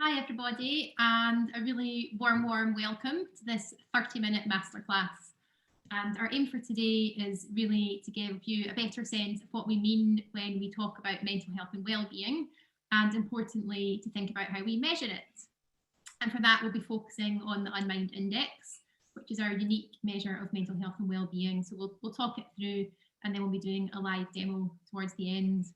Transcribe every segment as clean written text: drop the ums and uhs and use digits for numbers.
Hi everybody, and a really warm welcome to this 30-minute masterclass. And our aim for today is really to give you a better sense of what we mean when we talk about mental health and well-being, and importantly, to think about how we measure it. And for that, we'll be focusing on the Unmind Index, which is our unique measure of mental health and well-being. So we'll talk it through, and then we'll be doing a live demo towards the end.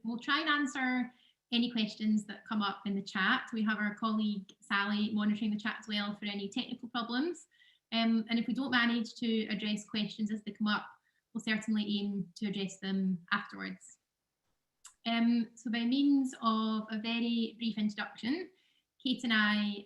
We'll try and answer any questions that come up in the chat. We have our colleague Sally monitoring the chat as well for any technical problems. And if we don't manage to address questions as they come up, we'll certainly aim to address them afterwards. So by means of a very brief introduction, Kate and I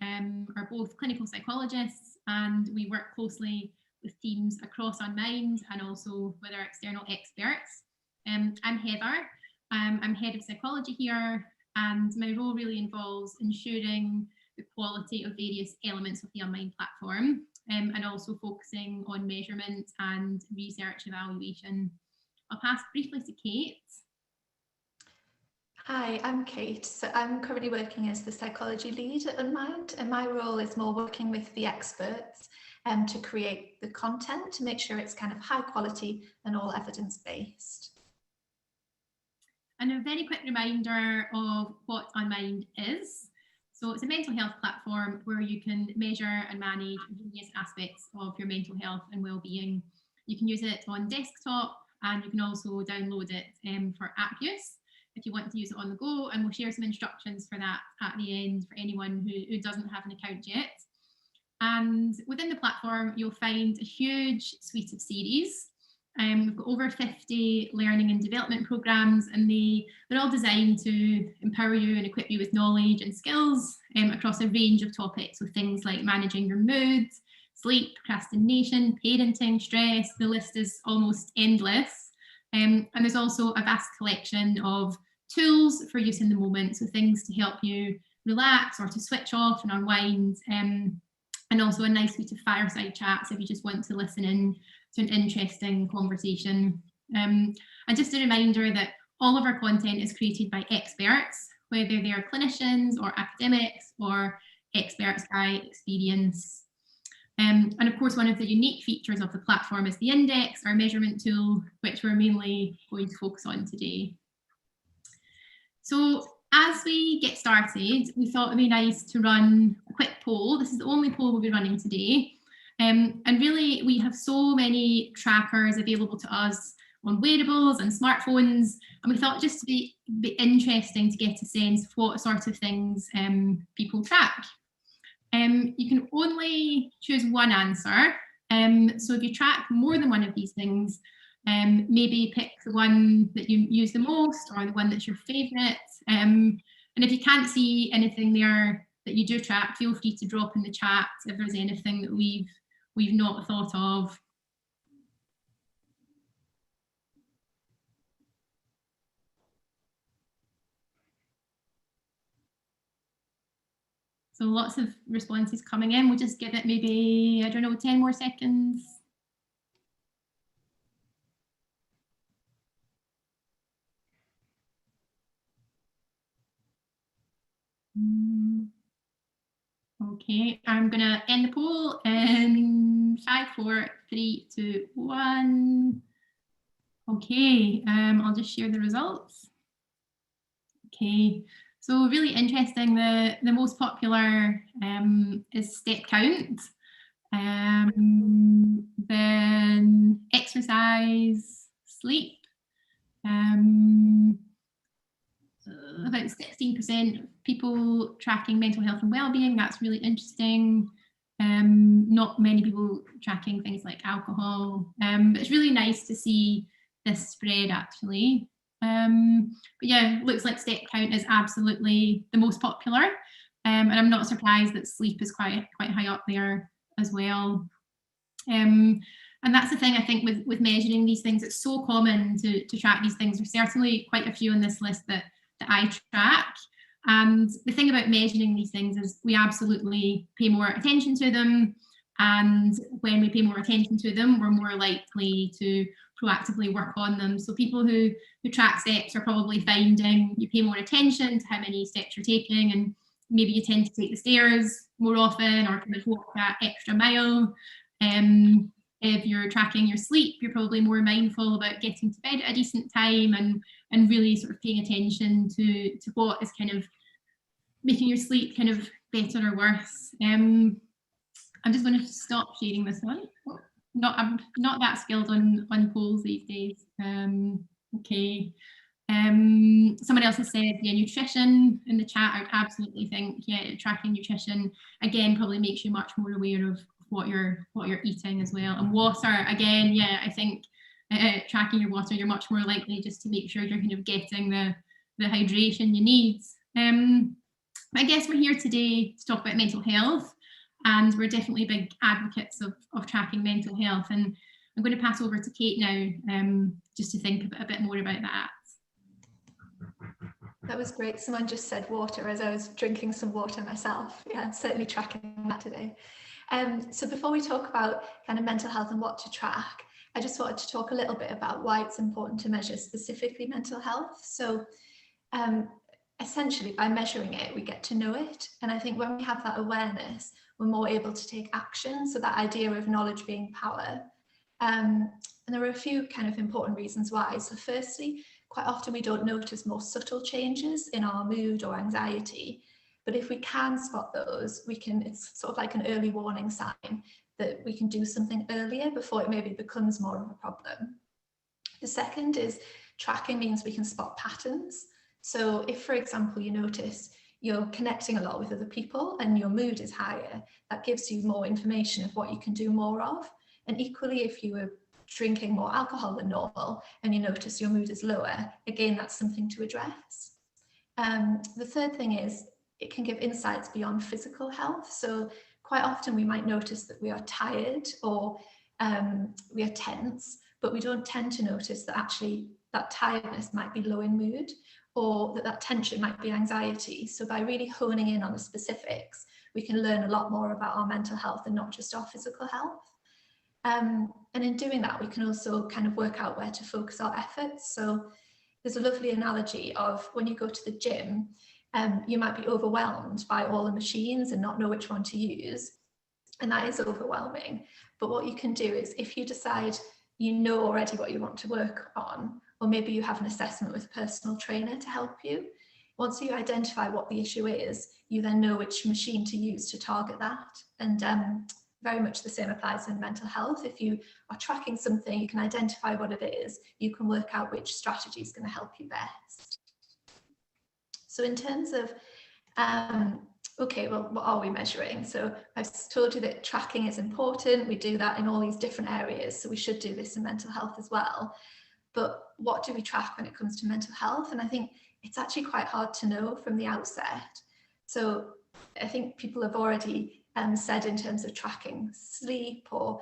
are both clinical psychologists, and we work closely with teams across Unmind and also with our external experts. I'm Heather. I'm head of psychology here, and my role really involves ensuring the quality of various elements of the Unmind platform, and also focusing on measurement and research evaluation. I'll pass briefly to Kate. Hi, I'm Kate. So I'm currently working as the psychology lead at Unmind, and my role is more working with the experts to create the content to make sure it's kind of high quality and all evidence-based. And a very quick reminder of what Unmind is. So it's a mental health platform where you can measure and manage various aspects of your mental health and well-being. You can use it on desktop, and you can also download it for app use if you want to use it on the go, and we'll share some instructions for that at the end for anyone who doesn't have an account yet. And within the platform, you'll find a huge suite of series. We've got over 50 learning and development programs, and they're all designed to empower you and equip you with knowledge and skills across a range of topics, with things like managing your mood, sleep, procrastination, parenting, stress. The list is almost endless. And there's also a vast collection of tools for use in the moment, so things to help you relax or to switch off and unwind, and also a nice suite of fireside chats if you just want to listen in to an interesting conversation. And just a reminder that all of our content is created by experts, whether they're clinicians or academics or experts by experience. And of course, one of the unique features of the platform is the index, our measurement tool, which we're mainly going to focus on today. So as we get started, we thought it'd be nice to run a quick poll. This is the only poll we'll be running today. And really, we have so many trackers available to us on wearables and smartphones, and we thought just to be interesting to get a sense of what sort of things people track. You can only choose one answer. So if you track more than one of these things, maybe pick the one that you use the most or the one that's your favourite. And if you can't see anything there that you do track, feel free to drop in the chat if there's anything that we've not thought of. So lots of responses coming in. We'll just give it maybe, I don't know, 10 more seconds. Okay, I'm gonna end the poll in 5, 4, 3, 2, 1. Okay, I'll just share the results. Okay, so really interesting. The most popular is step count, then exercise, sleep. About 16% of people tracking mental health and well-being. That's really interesting. Not many people tracking things like alcohol, but it's really nice to see this spread actually. But yeah, looks like step count is absolutely the most popular, and I'm not surprised that sleep is quite high up there as well. And that's the thing, I think, with measuring these things. It's so common to track these things. There's certainly quite a few on this list that I track. And the thing about measuring these things is we absolutely pay more attention to them. And when we pay more attention to them, we're more likely to proactively work on them. So people who track steps are probably finding you pay more attention to how many steps you're taking, and maybe you tend to take the stairs more often or kind of walk that extra mile. If you're tracking your sleep, you're probably more mindful about getting to bed at a decent time and really sort of paying attention to what is kind of making your sleep kind of better or worse. I'm just going to stop sharing this one. I'm not that skilled on polls these days. Okay. Someone else has said, yeah, nutrition in the chat. I would absolutely think, yeah, tracking nutrition again probably makes you much more aware of what you're eating as well. And water, again, yeah, I think tracking your water, you're much more likely just to make sure you're kind of getting the hydration you need. I guess we're here today to talk about mental health, and we're definitely big advocates of tracking mental health. And I'm going to pass over to Kate now, just to think a bit more about that. That was great. Someone just said water as I was drinking some water myself. Yeah, I'm certainly tracking that today. So before we talk about kind of mental health and what to track, I just wanted to talk a little bit about why it's important to measure specifically mental health. So essentially by measuring it, we get to know it. And I think when we have that awareness, we're more able to take action. So that idea of knowledge being power. And there are a few kind of important reasons why. So firstly, quite often we don't notice more subtle changes in our mood or anxiety. But if we can spot those, it's sort of like an early warning sign that we can do something earlier before it maybe becomes more of a problem. The second is tracking means we can spot patterns. So if, for example, you notice you're connecting a lot with other people and your mood is higher, that gives you more information of what you can do more of. And equally, if you were drinking more alcohol than normal and you notice your mood is lower, again, that's something to address. The third thing is it can give insights beyond physical health. So quite often we might notice that we are tired or we are tense, but we don't tend to notice that actually that tiredness might be low in mood, or that tension might be anxiety. So by really honing in on the specifics, we can learn a lot more about our mental health and not just our physical health. And in doing that, we can also kind of work out where to focus our efforts. So there's a lovely analogy of when you go to the gym, you might be overwhelmed by all the machines and not know which one to use. And that is overwhelming. But what you can do is if you decide you know already what you want to work on, or maybe you have an assessment with a personal trainer to help you, once you identify what the issue is, you then know which machine to use to target that. And very much the same applies in mental health. If you are tracking something, you can identify what it is, you can work out which strategy is going to help you best. So in terms of, okay, well, what are we measuring? So I've told you that tracking is important. We do that in all these different areas. So we should do this in mental health as well. But what do we track when it comes to mental health? And I think it's actually quite hard to know from the outset. So I think people have already said in terms of tracking sleep or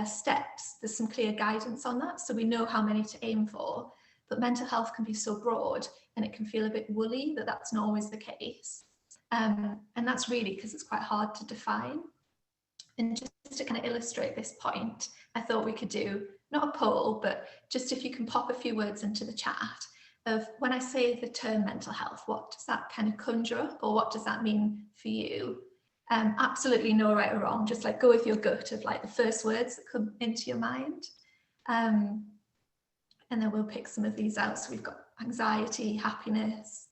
steps, there's some clear guidance on that. So we know how many to aim for, but mental health can be so broad and it can feel a bit woolly that that's not always the case. And that's really because it's quite hard to define. And just to kind of illustrate this point, I thought we could do not a poll, but just if you can pop a few words into the chat of when I say the term mental health, what does that kind of conjure up, or what does that mean for you? Absolutely no right or wrong, just like go with your gut of like the first words that come into your mind. And then we'll pick some of these out. So we've got anxiety, happiness,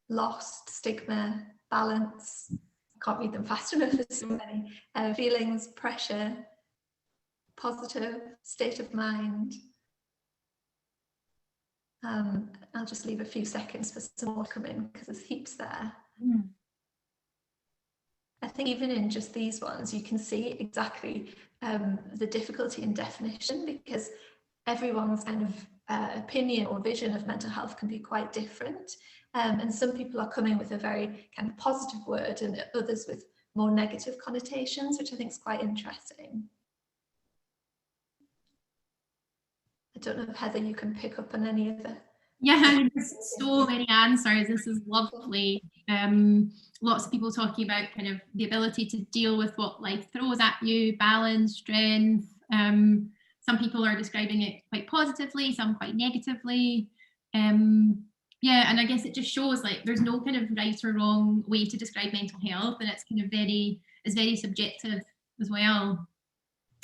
lost, stigma, balance. I can't read them fast enough, there's so many. Feelings, pressure, positive, state of mind. I'll just leave a few seconds for some more to come in because there's heaps there. I think even in just these ones, you can see exactly the difficulty in definition, because everyone's kind of opinion or vision of mental health can be quite different. And some people are coming with a very kind of positive word and others with more negative connotations, which I think is quite interesting. I don't know if Heather, you can pick up on any of it. Yeah, there's so many answers. This is lovely. Lots of people talking about kind of the ability to deal with what life throws at you, balance, strength. Some people are describing it quite positively, some quite negatively. Yeah, and I guess it just shows like there's no kind of right or wrong way to describe mental health, and it's kind of very subjective as well.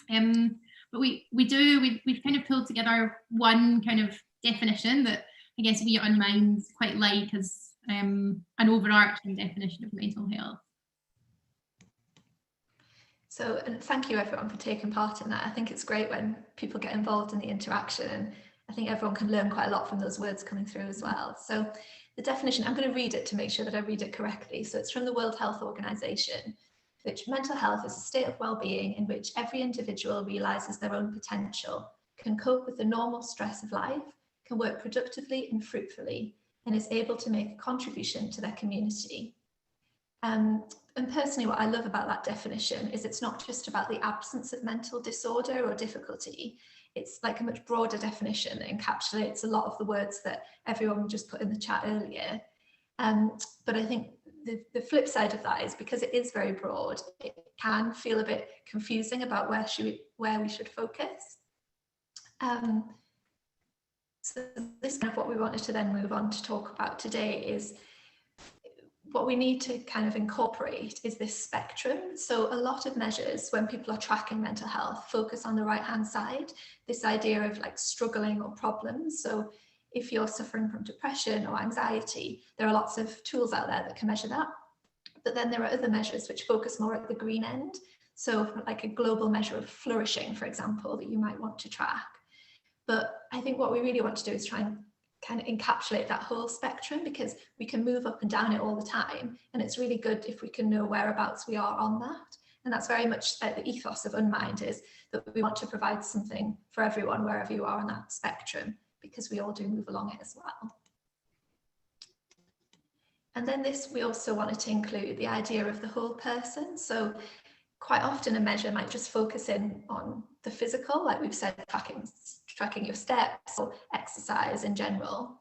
But we've kind of pulled together one kind of definition that I guess we at Unmind quite like as an overarching definition of mental health. So, and thank you everyone for taking part in that. I think it's great when people get involved in the interaction, and I think everyone can learn quite a lot from those words coming through as well. So the definition, I'm going to read it to make sure that I read it correctly. So it's from the World Health Organization, which mental health is a state of well-being in which every individual realizes their own potential, can cope with the normal stress of life, can work productively and fruitfully, and is able to make a contribution to their community. And personally, what I love about that definition is it's not just about the absence of mental disorder or difficulty. It's like a much broader definition that encapsulates a lot of the words that everyone just put in the chat earlier. But I think the flip side of that is because it is very broad, it can feel a bit confusing about where we should focus. So this is kind of what we wanted to then move on to talk about today is what we need to kind of incorporate is this spectrum. So a lot of measures when people are tracking mental health focus on the right hand side, this idea of like struggling or problems. So if you're suffering from depression or anxiety, there are lots of tools out there that can measure that. But then there are other measures which focus more at the green end. So like a global measure of flourishing, for example, that you might want to track. But I think what we really want to do is try and kind of encapsulate that whole spectrum, because we can move up and down it all the time. And it's really good if we can know whereabouts we are on that. And that's very much the ethos of Unmind, is that we want to provide something for everyone wherever you are on that spectrum, because we all do move along it as well. And then we also wanted to include the idea of the whole person. So quite often a measure might just focus in on the physical, like we've said, tracking your steps or exercise in general,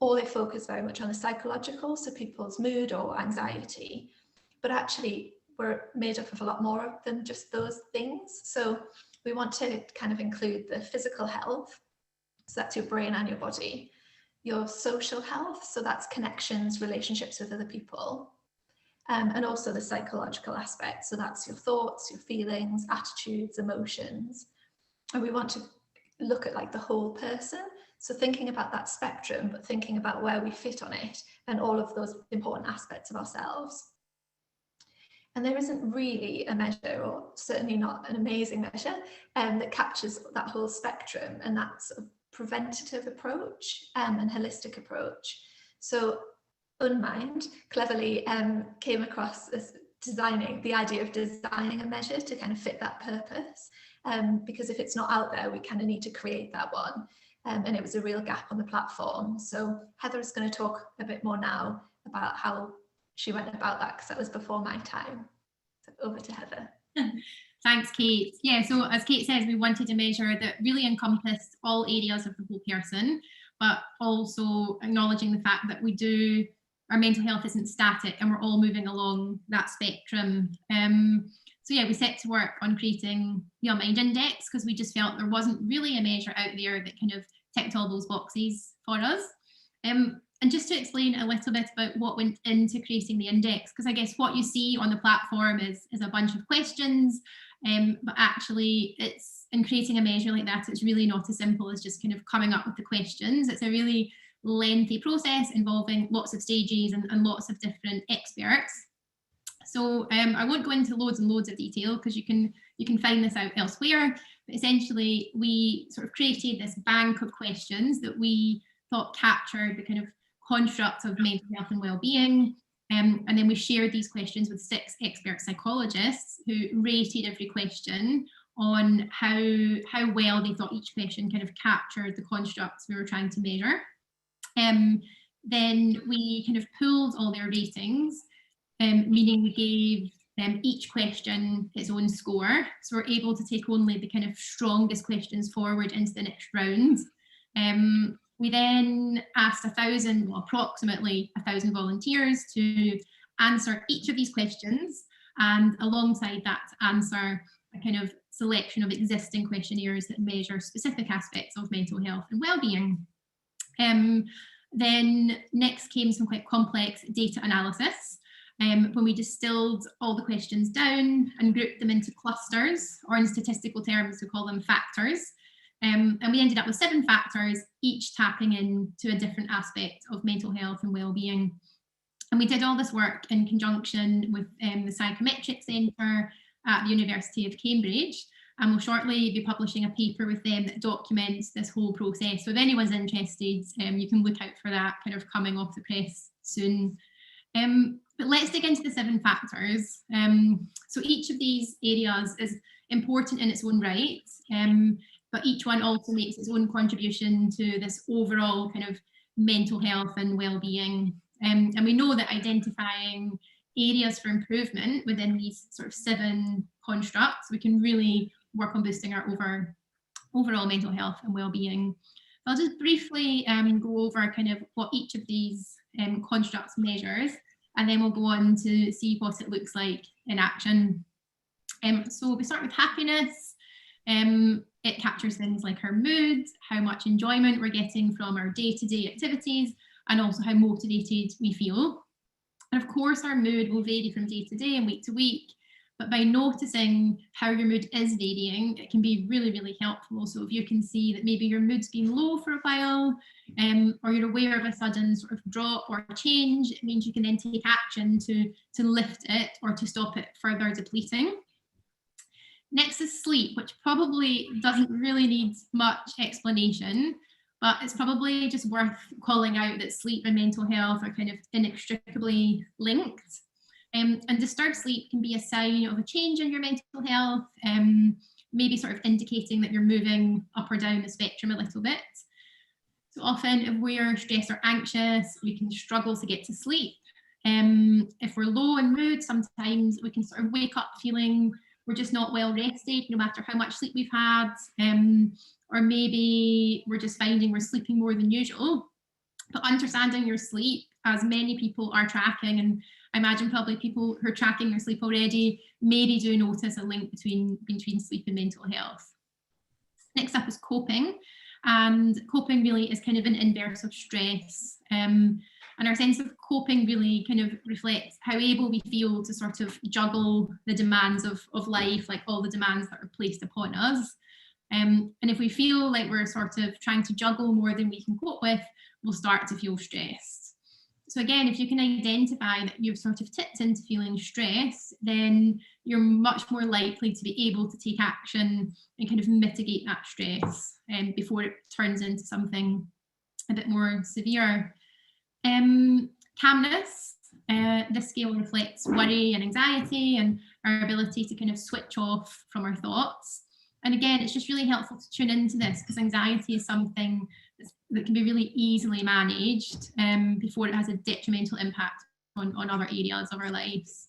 or they focus very much on the psychological, so people's mood or anxiety. But actually we're made up of a lot more than just those things. So we want to kind of include the physical health, so that's your brain and your body, your social health, so that's connections, relationships with other people, and also the psychological aspect, so that's your thoughts, your feelings, attitudes, emotions. And we want to look at like the whole person, so thinking about that spectrum, but thinking about where we fit on it and all of those important aspects of ourselves. And there isn't really a measure, or certainly not an amazing measure, that captures that whole spectrum, and that's a preventative approach and holistic approach. So Unmind cleverly came across as the idea of designing a measure to kind of fit that purpose, because if it's not out there, we kind of need to create that one, and it was a real gap on the platform. So Heather's going to talk a bit more now about how she went about that, because that was before my time. So over to Heather. Thanks, Kate. Yeah, so as Kate says, we wanted a measure that really encompassed all areas of the whole person, but also acknowledging the fact that our mental health isn't static and we're all moving along that spectrum. So yeah, we set to work on creating the Unmind Index, because we just felt there wasn't really a measure out there that kind of ticked all those boxes for us. And just to explain a little bit about what went into creating the index, because I guess what you see on the platform is a bunch of questions, but actually it's in creating a measure like that, it's really not as simple as just kind of coming up with the questions. It's a really lengthy process involving lots of stages and lots of different experts. So I won't go into loads and loads of detail, because you can find this out elsewhere. But essentially, we sort of created this bank of questions that we thought captured the kind of construct of mental health and well-being. And then we shared these questions with 6 expert psychologists who rated every question on how well they thought each question kind of captured the constructs we were trying to measure. Then we kind of pooled all their ratings, meaning we gave each question its own score. So we're able to take only the kind of strongest questions forward into the next round. We then asked approximately 1,000 volunteers to answer each of these questions, and alongside that answer a kind of selection of existing questionnaires that measure specific aspects of mental health and well-being. Then next came some quite complex data analysis, when we distilled all the questions down and grouped them into clusters, or in statistical terms we call them factors. And we ended up with 7 factors, each tapping into a different aspect of mental health and well-being. And we did all this work in conjunction with the Psychometric Centre at the University of Cambridge, and we'll shortly be publishing a paper with them that documents this whole process. So if anyone's interested, you can look out for that kind of coming off the press soon. But let's dig into the 7 factors. So each of these areas is important in its own right, but each one also makes its own contribution to this overall kind of mental health and well-being. And we know that identifying areas for improvement within these sort of 7 constructs, we can really work on boosting our overall mental health and well-being. I'll just briefly go over kind of what each of these constructs measures, and then we'll go on to see what it looks like in action. So we start with happiness. It captures things like our mood, how much enjoyment we're getting from our day-to-day activities, and also how motivated we feel. And of course, our mood will vary from day to day and week to week, but by noticing how your mood is varying, it can be really, really helpful. So if you can see that maybe your mood's been low for a while, or you're aware of a sudden sort of drop or change, it means you can then take action to lift it or to stop it further depleting. Next is sleep, which probably doesn't really need much explanation, but it's probably just worth calling out that sleep and mental health are kind of inextricably linked. And disturbed sleep can be a sign of a change in your mental health, maybe sort of indicating that you're moving up or down the spectrum a little bit. So often if we're stressed or anxious, we can struggle to get to sleep. If we're low in mood, sometimes we can sort of wake up feeling we're just not well rested, no matter how much sleep we've had. Or maybe we're just finding we're sleeping more than usual. But understanding your sleep, as many people are tracking, and I imagine probably people who are tracking their sleep already maybe do notice a link between sleep and mental health. Next up is coping, and coping really is kind of an inverse of stress. And our sense of coping really kind of reflects how able we feel to sort of juggle the demands of life, like all the demands that are placed upon us. And if we feel like we're sort of trying to juggle more than we can cope with, we'll start to feel stressed. So again, if you can identify that you've sort of tipped into feeling stressed, then you're much more likely to be able to take action and kind of mitigate that stress before it turns into something a bit more severe. Calmness, this scale reflects worry and anxiety and our ability to kind of switch off from our thoughts. And again, it's just really helpful to tune into this because anxiety is something that can be really easily managed before it has a detrimental impact on other areas of our lives.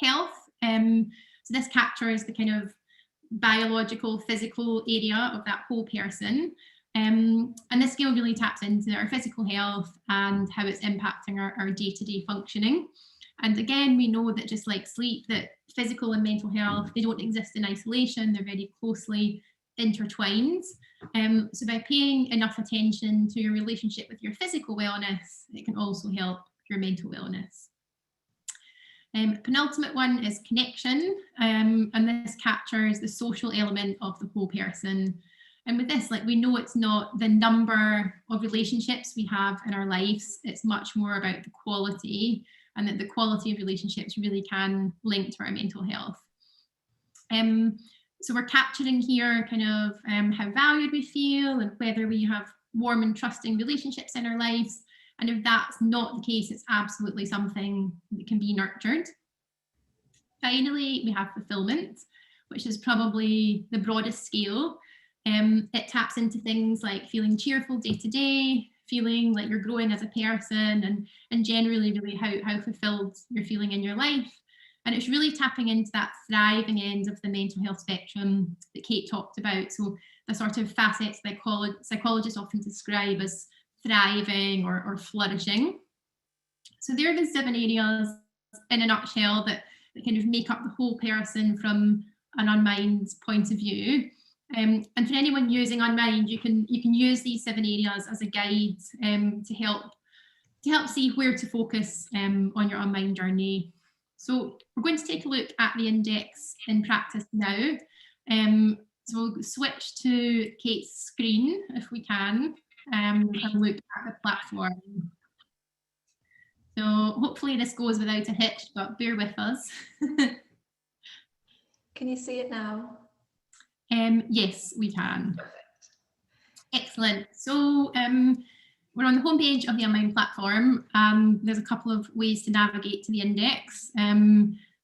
Health, so this captures the kind of biological, physical area of that whole person. And this scale really taps into our physical health and how it's impacting our day-to-day functioning. And again, we know that just like sleep, that physical and mental health, they don't exist in isolation, they're very closely intertwined. So by paying enough attention to your relationship with your physical wellness, it can also help your mental wellness. Penultimate one is connection, and this captures the social element of the whole person. And with this, like, we know it's not the number of relationships we have in our lives, it's much more about the quality, and that the quality of relationships really can link to our mental health. So we're capturing here kind of how valued we feel and whether we have warm and trusting relationships in our lives. And if that's not the case, it's absolutely something that can be nurtured. Finally, we have fulfillment, which is probably the broadest scale. It taps into things like feeling cheerful day to day, feeling like you're growing as a person, and generally really how fulfilled you're feeling in your life. And it's really tapping into that thriving end of the mental health spectrum that Kate talked about. So the sort of facets that psychologists often describe as thriving or flourishing. So there are the 7 areas in a nutshell that kind of make up the whole person from an Unmind point of view. And for anyone using Unmind, you can use these 7 areas as a guide to help see where to focus on your Unmind journey. So we're going to take a look at the index in practice now. So we'll switch to Kate's screen if we can, and look at the platform. So hopefully this goes without a hitch, but bear with us. Can you see it now? Yes, we can. Perfect. Excellent. So we're on the homepage of the Unmind platform. There's a couple of ways to navigate to the index.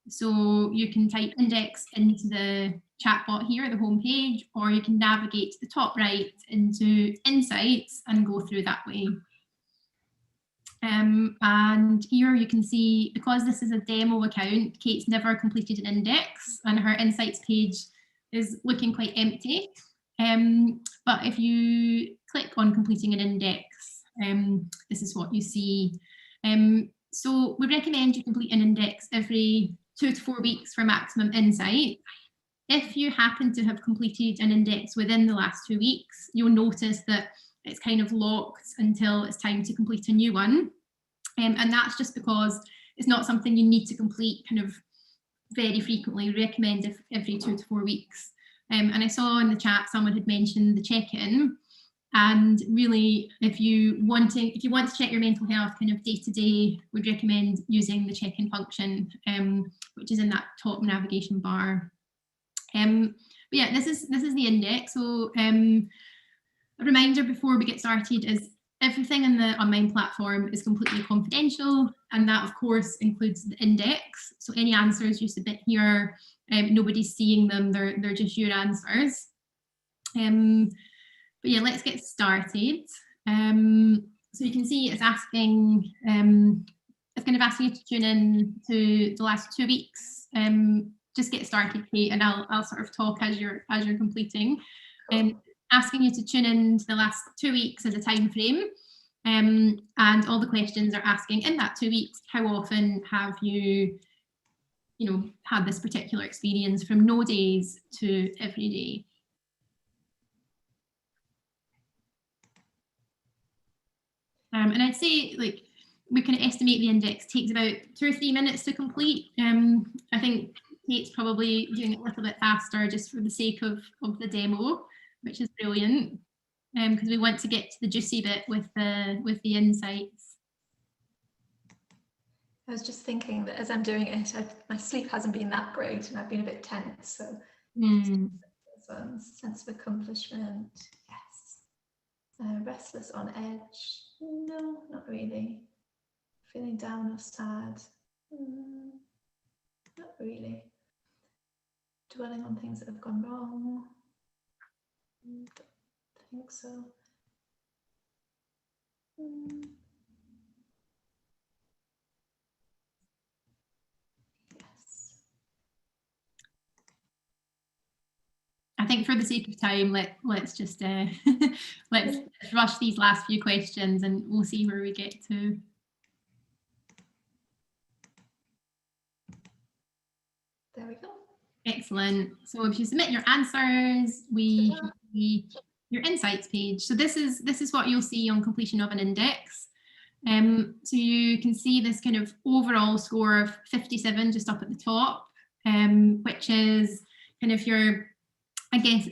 So you can type index into the chatbot here, the homepage, or you can navigate to the top right into insights and go through that way. And here you can see, because this is a demo account, Kate's never completed an index and her insights page is looking quite empty. But if you click on completing an index, this is what you see. So we recommend you complete an index every 2 to 4 weeks for maximum insight. If you happen to have completed an index within the last 2 weeks, you'll notice that it's kind of locked until it's time to complete a new one. And that's just because it's not something you need to complete kind of very frequently. We recommend every 2 to 4 weeks. And I saw in the chat someone had mentioned the check-in, and really if you want to check your mental health kind of day to day, we'd recommend using the check-in function, which is in that top navigation bar. But yeah, this is the index. So a reminder before we get started is everything in the Unmind platform is completely confidential, and that of course includes the index. So any answers you submit here, nobody's seeing them, they're just your answers. But yeah, let's get started. So you can see it's asking, it's kind of asking you to tune in to the last 2 weeks. Just get started, Kate, and I'll sort of talk as you're completing. Asking you to tune in to the last 2 weeks as a time frame, and all the questions are asking in that 2 weeks, how often have you had this particular experience, from no days to every day. And I'd say, like, we can estimate the index takes about 2 or 3 minutes to complete. I think Kate's probably doing it a little bit faster just for the sake of the demo, which is brilliant, because we want to get to the juicy bit with the insights. I was just thinking that as I'm doing it, my sleep hasn't been that great and I've been a bit tense. So sense of accomplishment, yes. Restless on edge, no, not really. Feeling down or sad, not really. Dwelling on things that have gone wrong, don't think so. Yes. I think for the sake of time, let's just let's rush these last few questions and we'll see where we get to. There we go. Excellent. So if you submit your answers, we see your insights page. So this is what you'll see on completion of an index. So you can see this kind of overall score of 57 just up at the top, which is kind of your, I guess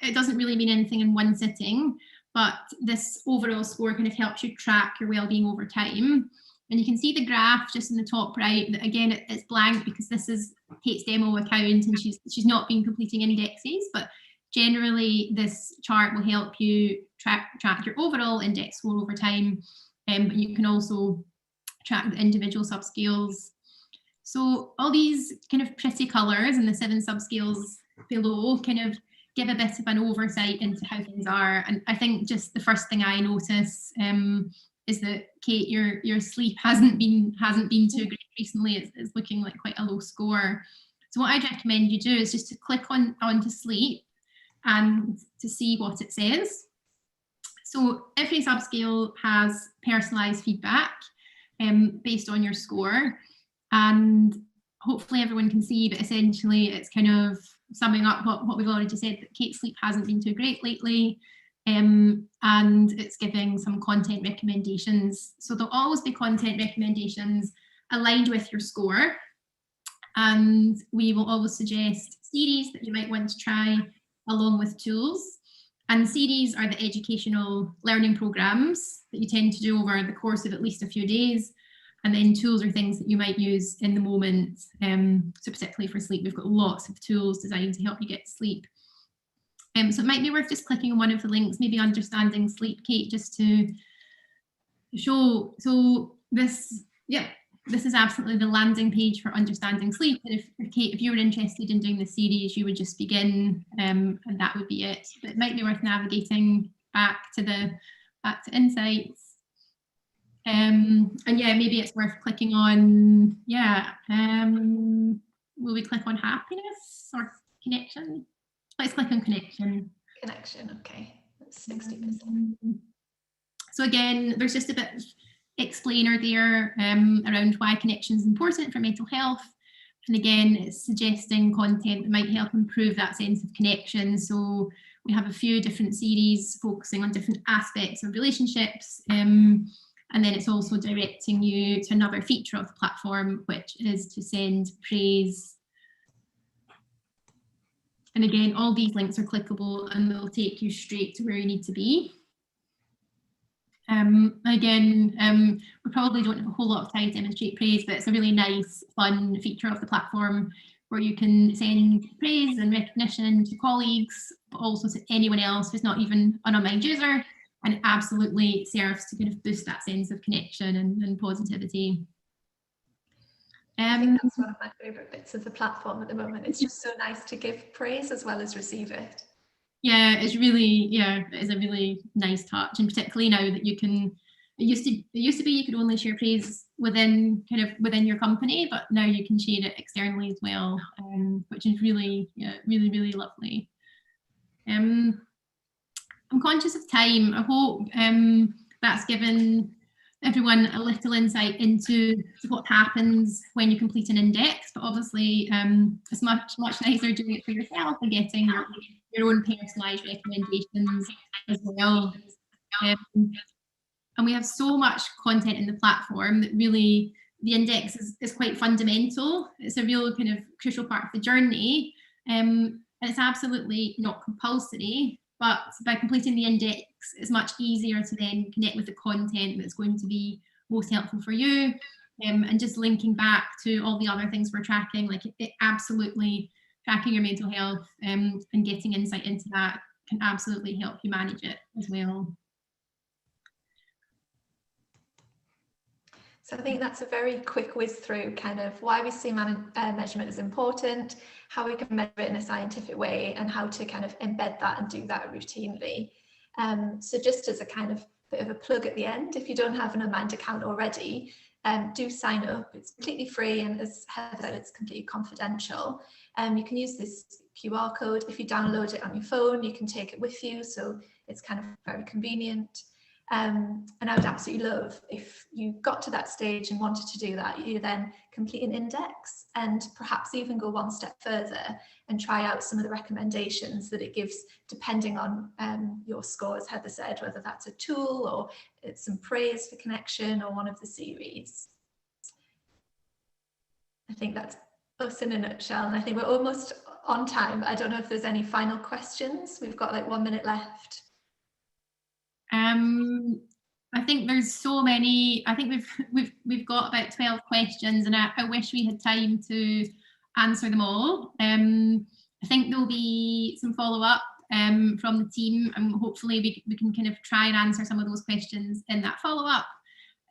it doesn't really mean anything in one sitting, but this overall score kind of helps you track your well-being over time. And you can see the graph just in the top right, that again, it's blank because this is Kate's demo account and she's not been completing indexes, but generally this chart will help you track your overall index score over time, but you can also track the individual subscales. So all these kind of pretty colours and the 7 subscales below kind of give a bit of an oversight into how things are. And I think just the first thing I notice is that, Kate, your sleep hasn't been too great recently. It's looking like quite a low score. So what I'd recommend you do is just to click onto sleep and to see what it says. So every subscale has personalised feedback based on your score, and hopefully everyone can see, but essentially it's kind of summing up what we've already said, that Kate's sleep hasn't been too great lately, and it's giving some content recommendations. So there'll always be content recommendations aligned with your score, and we will always suggest series that you might want to try along with tools. And series are the educational learning programs that you tend to do over the course of at least a few days. And then tools are things that you might use in the moment. So particularly for sleep, we've got lots of tools designed to help you get sleep. So it might be worth just clicking on one of the links, maybe Understanding Sleep, Kate, just to show. So this, yeah, this is absolutely the landing page for Understanding Sleep. And if Kate, if you were interested in doing the series, you would just begin, and that would be it. But it might be worth navigating back to Insights. And yeah, maybe it's worth clicking on, will we click on happiness or connection? Let's click on connection. Connection, okay, that's 60%. So again, there's just a bit of explainer there around why connection is important for mental health. And again, it's suggesting content that might help improve that sense of connection. So we have a few different series focusing on different aspects of relationships. And then it's also directing you to another feature of the platform, which is to send praise. And again, all these links are clickable and they'll take you straight to where you need to be. Again, we probably don't have a whole lot of time to demonstrate praise, but it's a really nice, fun feature of the platform where you can send praise and recognition to colleagues, but also to anyone else who's not even an Unmind user. And it absolutely serves to kind of boost that sense of connection and positivity. I think that's one of my favourite bits of the platform at the moment. It's just so nice to give praise as well as receive it. Yeah, it's really, it is a really nice touch, and particularly now that you can. It used to be you could only share praise within your company, but now you can share it externally as well, which is really, really lovely. I'm conscious of time. I hope that's given everyone a little insight into what happens when you complete an index, but obviously it's much nicer doing it for yourself and getting your own personalised recommendations as well. And we have so much content in the platform that really the index is quite fundamental. It's a real kind of crucial part of the journey, and it's absolutely not compulsory. But by completing the index, it's much easier to then connect with the content that's going to be most helpful for you. And just linking back to all the other things we're tracking, like it absolutely tracking your mental health and getting insight into that can absolutely help you manage it as well. So I think that's a very quick whiz through kind of why we see measurement as important, how we can measure it in a scientific way, and how to kind of embed that and do that routinely. So just as a kind of bit of a plug at the end, if you don't have an Unmind account already, do sign up. It's completely free, and as Heather said, it's completely confidential. You can use this QR code. If you download it on your phone, you can take it with you, so it's kind of very convenient. And I would absolutely love if you got to that stage and wanted to do that, you then complete an index and perhaps even go one step further and try out some of the recommendations that it gives depending on your score, as Heather said, whether that's a tool or it's some praise for connection or one of the series. I think that's us in a nutshell, and I think we're almost on time. I don't know if there's any final questions. We've got like 1 minute left. I think there's so many. I think we've got about 12 questions, and I wish we had time to answer them all. I think there'll be some follow-up from the team, and hopefully we can kind of try and answer some of those questions in that follow-up.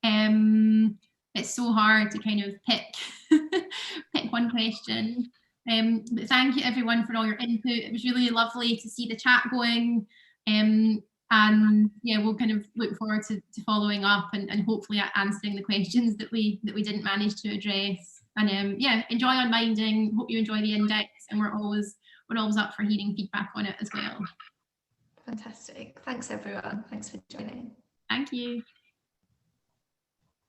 It's so hard to kind of pick one question. But thank you everyone for all your input. It was really lovely to see the chat going. And yeah, we'll kind of look forward to following up and hopefully answering the questions that we didn't manage to address. And yeah, enjoy Unminding. Hope you enjoy the index, and we're always up for hearing feedback on it as well. Fantastic. Thanks everyone. Thanks for joining. Thank you.